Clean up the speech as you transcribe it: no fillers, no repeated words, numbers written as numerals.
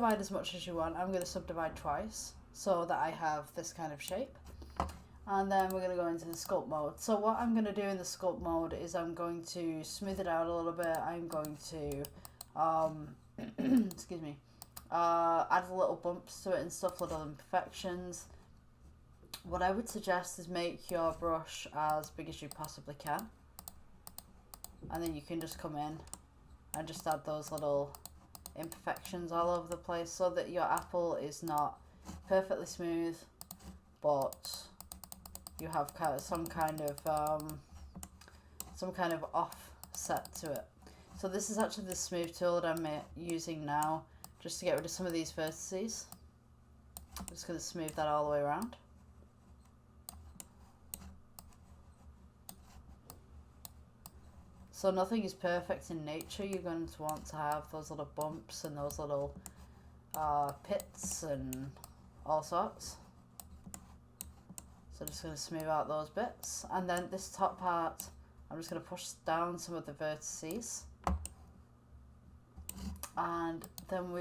subdivide as much as you want. I'm going to subdivide twice so that I have this kind of shape. And then we're going to go into the sculpt mode. So what I'm going to do in the sculpt mode is I'm going to smooth it out a little bit. I'm going to, excuse me, add little bumps to it and stuff, little imperfections. What I would suggest is make your brush as big as you possibly can. And then you can just come in and just add those little imperfections all over the place so that your apple is not perfectly smooth, but you have some kind of offset to it. So this is actually the smooth tool that I'm using now, just to get rid of some of these vertices. I'm just going to smooth that all the way around. So nothing is perfect in nature. You're going to want to have those little bumps and those little pits and all sorts. So just going to smooth out those bits. And then this top part, I'm just going to push down some of the vertices. And then we